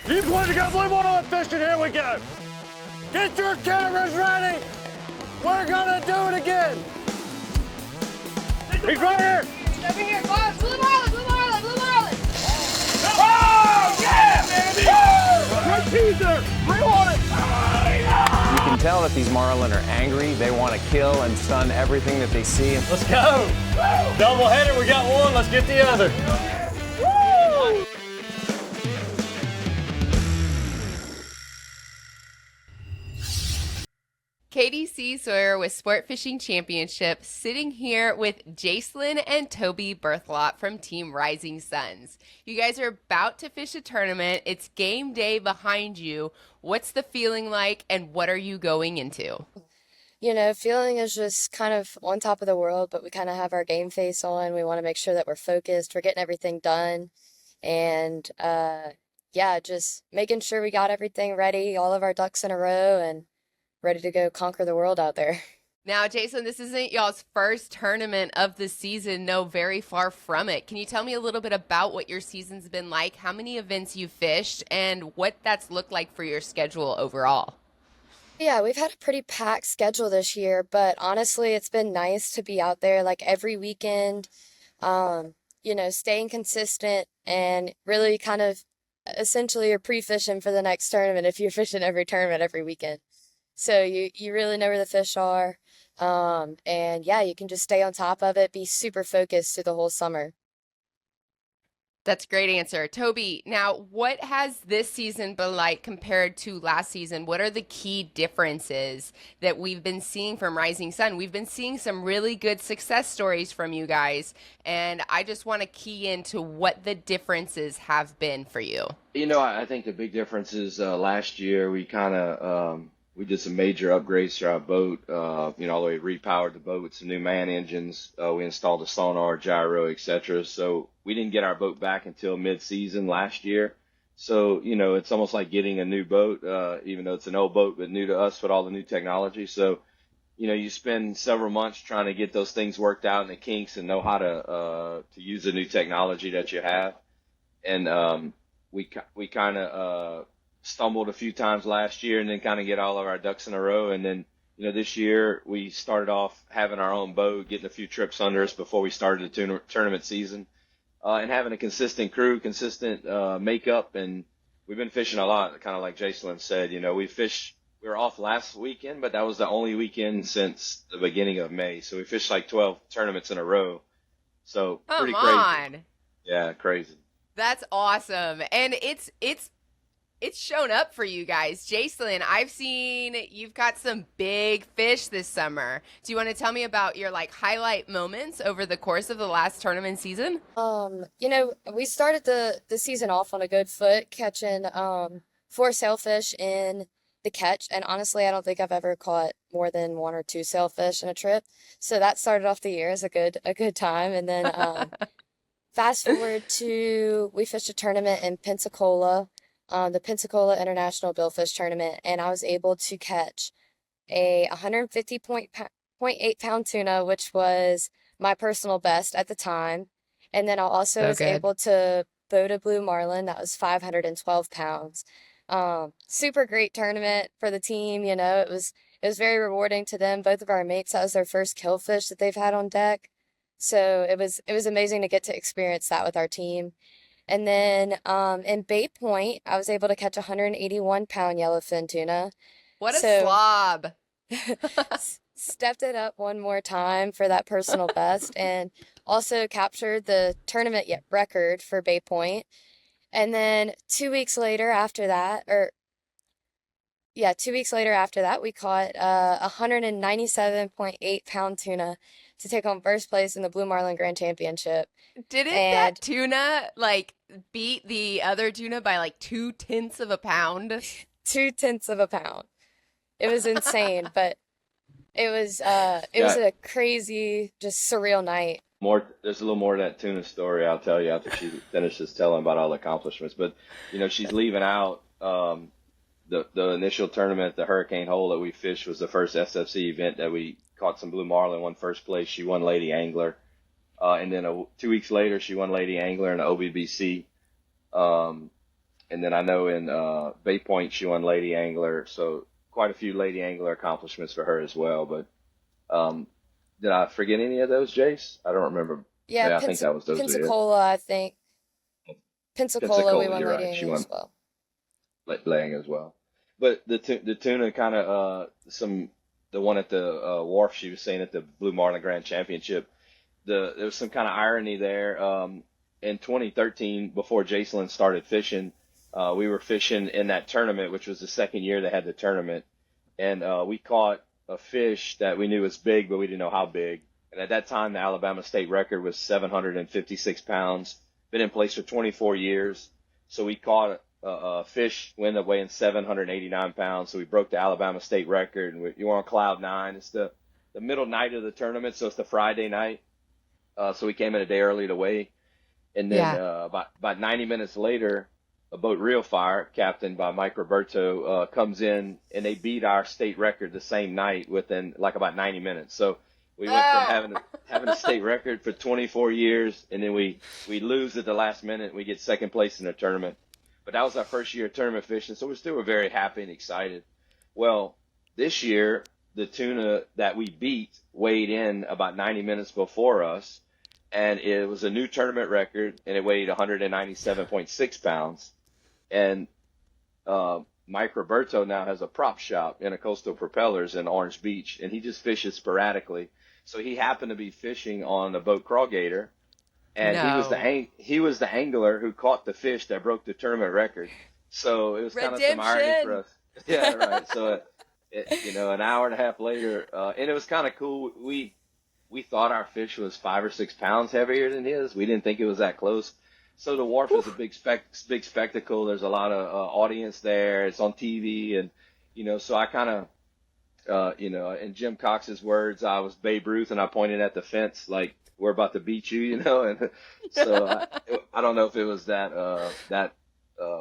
You boys got blue one on fishing, here we go. Get your cameras ready. We're gonna do it again. He's right here. Over here, go on, blue marlin, blue marlin, blue marlin. Oh, yeah, baby. Great teaser. Rewind it. You can tell that these marlin are angry. They want to kill and stun everything that they see. Let's go. Double header, we got one. Let's get the other. Woo! KDC Sawyer with Sport Fishing Championship, sitting here with Jaselyn and Toby Berthelot from Team Rising Suns. You guys are about to fish a tournament. It's game day behind you. What's the feeling like, and what are you going into? You know, feeling is just kind of on top of the world, but we kind of have our game face on. We want to make sure that we're focused, we're getting everything done, and yeah, just making sure we got everything ready, all of our ducks in a row, and ready to go conquer the world out there. Now, Jaselyn, this isn't y'all's first tournament of the season. No, very far from it. Can you tell me a little bit about what your season's been like, how many events you fished, and what that's looked like for your schedule overall? Yeah, we've had a pretty packed schedule this year, but honestly, it's been nice to be out there like every weekend, you know, staying consistent and really kind of essentially you're pre-fishing for the next tournament if you're fishing every tournament every weekend. So you really know where the fish are. And yeah, you can just stay on top of it, be super focused through the whole summer. That's a great answer. Toby, now what has this season been like compared to last season? What are the key differences that we've been seeing from Rising Sun? We've been seeing some really good success stories from you guys, and I just want to key into what the differences have been for you. You know, I think the big difference is last year we kind of we did some major upgrades to our boat. You know, all the way repowered the boat with some new man engines. We installed a sonar, gyro, etc. So we didn't get our boat back until mid-season last year. So, you know, it's almost like getting a new boat, even though it's an old boat, but new to us with all the new technology. So, you know, you spend several months trying to get those things worked out in the kinks and know how to use the new technology that you have. And we kind of stumbled a few times last year and then kind of get all of our ducks in a row. And then, you know, this year we started off having our own boat, getting a few trips under us before we started the tournament season, and having a consistent crew, consistent makeup. And we've been fishing a lot, kind of like Jaselyn said. You know, we were off last weekend, but that was the only weekend since the beginning of May. So we fished like 12 tournaments in a row. So pretty crazy. Come on. Yeah, crazy. That's awesome. And it's shown up for you guys. Jaselyn, I've seen you've got some big fish this summer. Do you want to tell me about your highlight moments over the course of the last tournament season? You know, we started the season off on a good foot, catching 4 sailfish in the catch. And honestly, I don't think I've ever caught more than 1 or 2 sailfish in a trip. So that started off the year as a good time. And then fast forward to we fished a tournament in Pensacola. The Pensacola International Billfish Tournament, and I was able to catch a 150.8 pound tuna, which was my personal best at the time. And then I also was able to boat a blue marlin that was 512 pounds. Super great tournament for the team. You know, it was very rewarding to them. Both of our mates, that was their first killfish that they've had on deck. So it was amazing to get to experience that with our team. And then in Bay Point, I was able to catch a 181-pound yellowfin tuna. What a slob. Stepped it up one more time for that personal best and also captured the tournament record for Bay Point. And then 2 weeks later after that, we caught a 197.8-pound tuna to take on first place in the Blue Marlin Grand Championship. Didn't that tuna beat the other tuna by 0.2 of a pound? 0.2 of a pound. It was insane, but it was a crazy, just surreal night. There's a little more to that tuna story I'll tell you after she finishes telling about all the accomplishments. But you know, she's leaving out the initial tournament, the Hurricane Hole that we fished was the first SFC event that we caught some blue marlin, won first place. She won Lady Angler. And then 2 weeks later, she won Lady Angler in the OBBC. And then I know in Bay Point she won Lady Angler, so quite a few Lady Angler accomplishments for her as well. But did I forget any of those, Jace? I don't remember. Yeah, I think that was those. Pensacola, I think. Pensacola, we won you're Lady right. She Angler won as well. Laying as well. But the tuna kind of the one at the wharf she was saying at the Blue Marlin Grand Championship. There was some kind of irony there. In 2013, before Jaselyn started fishing, we were fishing in that tournament, which was the second year they had the tournament, and we caught a fish that we knew was big, but we didn't know how big. And at that time, the Alabama state record was 756 pounds. Been in place for 24 years. So we caught a fish, we ended up weighing 789 pounds. So we broke the Alabama state record, and you were on cloud nine. It's the middle night of the tournament, so it's the Friday night. So we came in a day early to weigh. And then about 90 minutes later, a boat reel fire, captained by Mike Roberto, comes in, and they beat our state record the same night within like about 90 minutes. So we went from having a state record for 24 years, and then we lose at the last minute. We get second place in the tournament. But that was our first year of tournament fishing, so we still were very happy and excited. Well, this year, the tuna that we beat weighed in about 90 minutes before us, and it was a new tournament record, and it weighed 197.6 pounds. And Mike Roberto now has a prop shop in a Coastal Propellers in Orange Beach, and he just fishes sporadically. So he happened to be fishing on a boat crawl gator, and he was the angler who caught the fish that broke the tournament record. So it was kind of some irony for us. Yeah, right. So an hour and a half later, and it was kind of cool. We thought our fish was 5 or 6 pounds heavier than his. We didn't think it was that close. So the wharf is a big spectacle. There's a lot of audience there. It's on TV, and so I kind of, in Jim Cox's words, I was Babe Ruth, and I pointed at the fence like, we're about to beat you, and so I don't know if it was that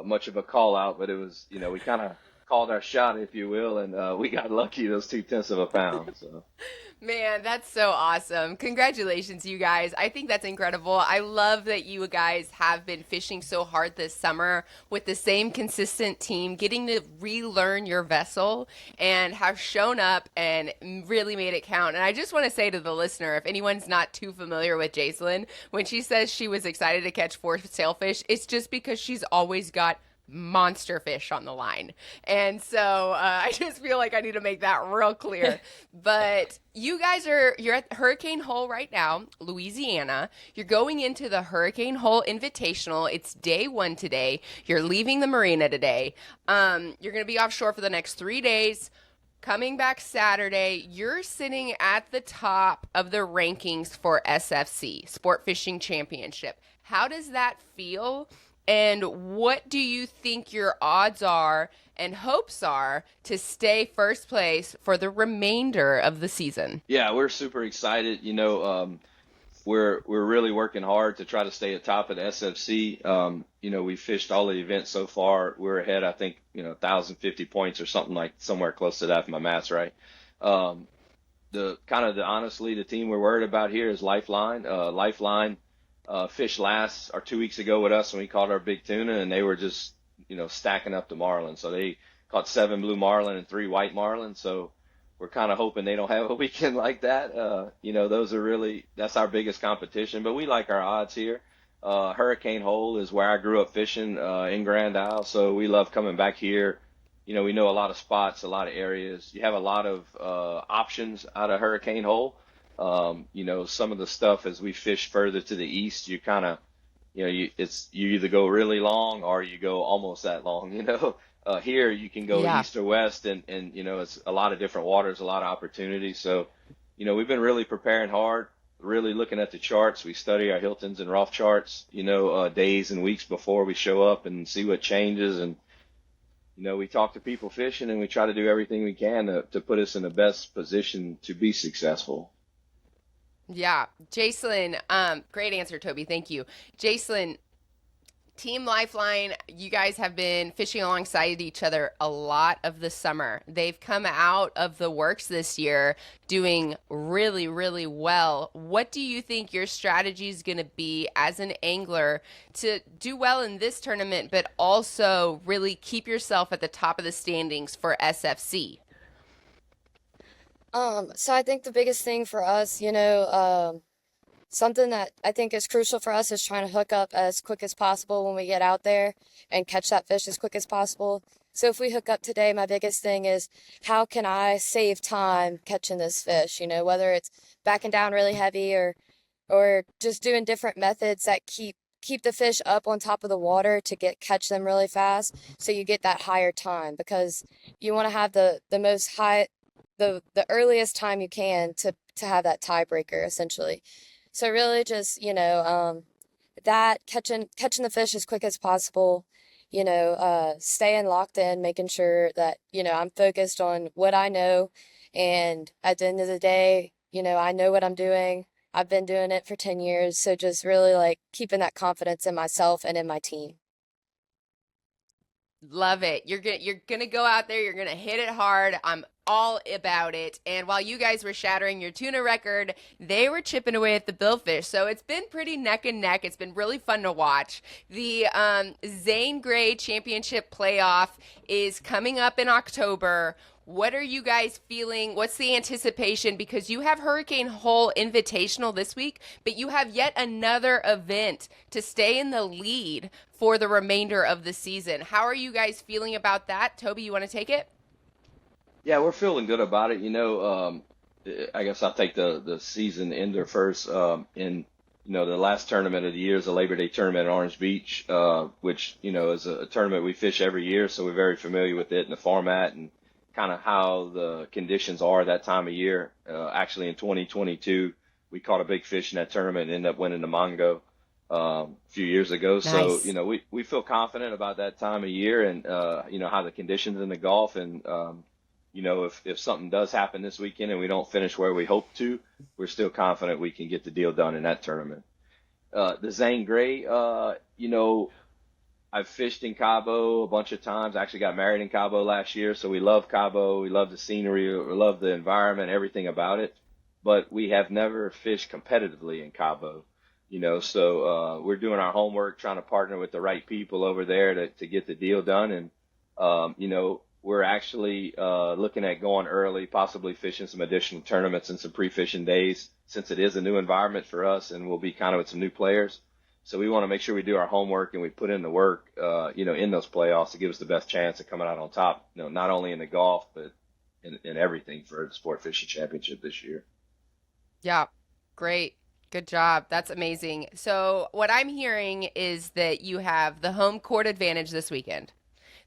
much of a call out, but it was, we kind of called our shot, if you will, and we got lucky those 0.2 of a pound. So. Man, that's so awesome. Congratulations, you guys. I think that's incredible. I love that you guys have been fishing so hard this summer with the same consistent team, getting to relearn your vessel and have shown up and really made it count. And I just want to say to the listener, if anyone's not too familiar with Jaselyn, when she says she was excited to catch 4 sailfish, it's just because she's always got monster fish on the line. And so I just feel like I need to make that real clear. But you guys you're at Hurricane Hole right now, Louisiana. You're going into the Hurricane Hole Invitational. It's day 1 today. You're leaving the marina today. You're going to be offshore for the next 3 days. Coming back Saturday, you're sitting at the top of the rankings for SFC, Sport Fishing Championship. How does that feel? And what do you think your odds are and hopes are to stay first place for the remainder of the season? Yeah, we're super excited. We're really working hard to try to stay at top of the SFC. We fished all the events so far. We're ahead, I think, 1,050 points or something somewhere close to that if my math's right. Honestly, the team we're worried about here is Lifeline. Lifeline fished last or 2 weeks ago with us when we caught our big tuna, and they were just, stacking up the marlin. So they caught 7 blue marlin and 3 white marlin. So we're kind of hoping they don't have a weekend like that. That's our biggest competition, but we like our odds here. Hurricane Hole is where I grew up fishing in Grand Isle. So we love coming back here. We know a lot of spots, a lot of areas. You have a lot of options out of Hurricane Hole. Some of the stuff as we fish further to the east, you kind of, you either go really long or you go almost that long, here you can go east or west and, it's a lot of different waters, a lot of opportunities. So, we've been really preparing hard, really looking at the charts. We study our Hiltons and Rolf charts, days and weeks before we show up and see what changes. And, we talk to people fishing and we try to do everything we can to put us in the best position to be successful. Yeah. Jaselyn, great answer, Toby. Thank you. Jaselyn, Team Lifeline, you guys have been fishing alongside each other a lot of the summer. They've come out of the works this year doing really, really well. What do you think your strategy is going to be as an angler to do well in this tournament, but also really keep yourself at the top of the standings for SFC? So I think the biggest thing for us, something that I think is crucial for us is trying to hook up as quick as possible when we get out there and catch that fish as quick as possible. So if we hook up today, my biggest thing is how can I save time catching this fish? Whether it's backing down really heavy or just doing different methods that keep the fish up on top of the water to catch them really fast, so you get that higher time, because you want to have the most high the earliest time you can to have that tiebreaker essentially. So really just, that catching the fish as quick as possible, staying locked in, making sure that, I'm focused on what I know. And at the end of the day, I know what I'm doing. I've been doing it for 10 years. So just really like keeping that confidence in myself and in my team. Love it. You're gonna go out there, you're gonna hit it hard. I'm all about it. And while you guys were shattering your tuna record, they were chipping away at the billfish. So it's been pretty neck and neck. It's been really fun to watch. The Zane Grey Championship Playoff is coming up in October. What are you guys feeling? What's the anticipation? Because you have Hurricane Hole Invitational this week, but you have yet another event to stay in the lead for the remainder of the season. How are you guys feeling about that? Toby, you want to take it? Yeah, we're feeling good about it. I guess I'll take the season ender first. The last tournament of the year is the Labor Day tournament at Orange Beach, which, is a tournament we fish every year. So we're very familiar with it and the format and kind of how the conditions are that time of year. Actually, in 2022, we caught a big fish in that tournament and ended up winning the Mongo a few years ago. Nice. So, we feel confident about that time of year and, how the conditions in the Gulf and, if something does happen this weekend and we don't finish where we hope to, we're still confident we can get the deal done in that tournament. The Zane Grey, I've fished in Cabo a bunch of times. I actually got married in Cabo last year, so we love Cabo. We love the scenery. We love the environment, everything about it. But we have never fished competitively in Cabo, so we're doing our homework, trying to partner with the right people over there to get the deal done. And, we're actually looking at going early, possibly fishing some additional tournaments and some pre-fishing days, since it is a new environment for us and we'll be kind of with some new players. So we want to make sure we do our homework and we put in the work, in those playoffs to give us the best chance of coming out on top, not only in the golf, but in everything for the Sport Fishing Championship this year. Yeah, great. Good job. That's amazing. So what I'm hearing is that you have the home court advantage this weekend.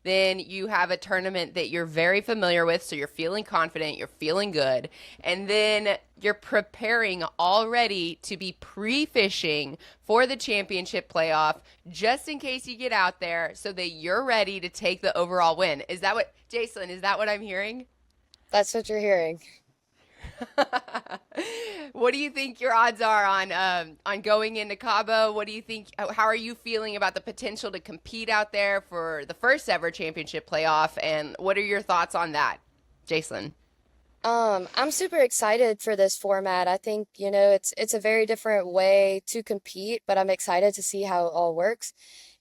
Then you have a tournament that you're very familiar with, so you're feeling confident, you're feeling good, and then you're preparing already to be pre-fishing for the championship playoff just in case you get out there so that you're ready to take the overall win. Is that what, Jaselyn, is that what I'm hearing? That's what you're hearing. What do you think your odds are on going into Cabo? What do you think? How are you feeling about the potential to compete out there for the first ever championship playoff? And what are your thoughts on that, Jaselyn? I'm super excited for this format. I think, it's a very different way to compete, but I'm excited to see how it all works.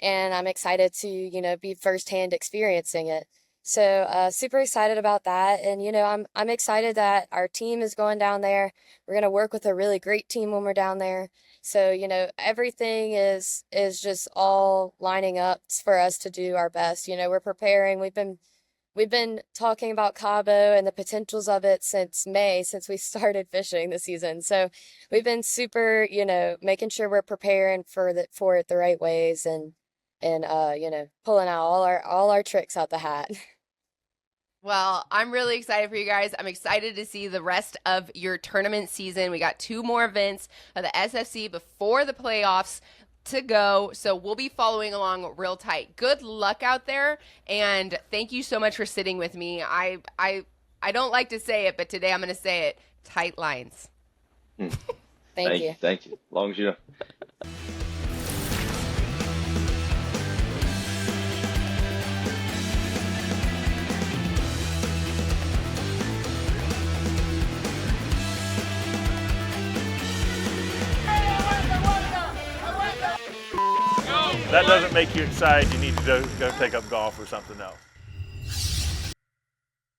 And I'm excited to, be firsthand experiencing it. So super excited about that. And, I'm excited that our team is going down there. We're going to work with a really great team when we're down there. So, everything is just all lining up for us to do our best. We're preparing. We've been talking about Cabo and the potentials of it since May, since we started fishing the season. So we've been super, making sure we're preparing for it the right ways and pulling out all our tricks out the hat. Well, I'm really excited for you guys. I'm excited to see the rest of your tournament season. We got 2 more events of the SFC before the playoffs to go, so we'll be following along real tight. Good luck out there, and thank you so much for sitting with me. I don't like to say it, but today I'm going to say it. Tight lines. Thank you. Thank you. As long as you know. that doesn't make you excited, you need to go take up golf or something else.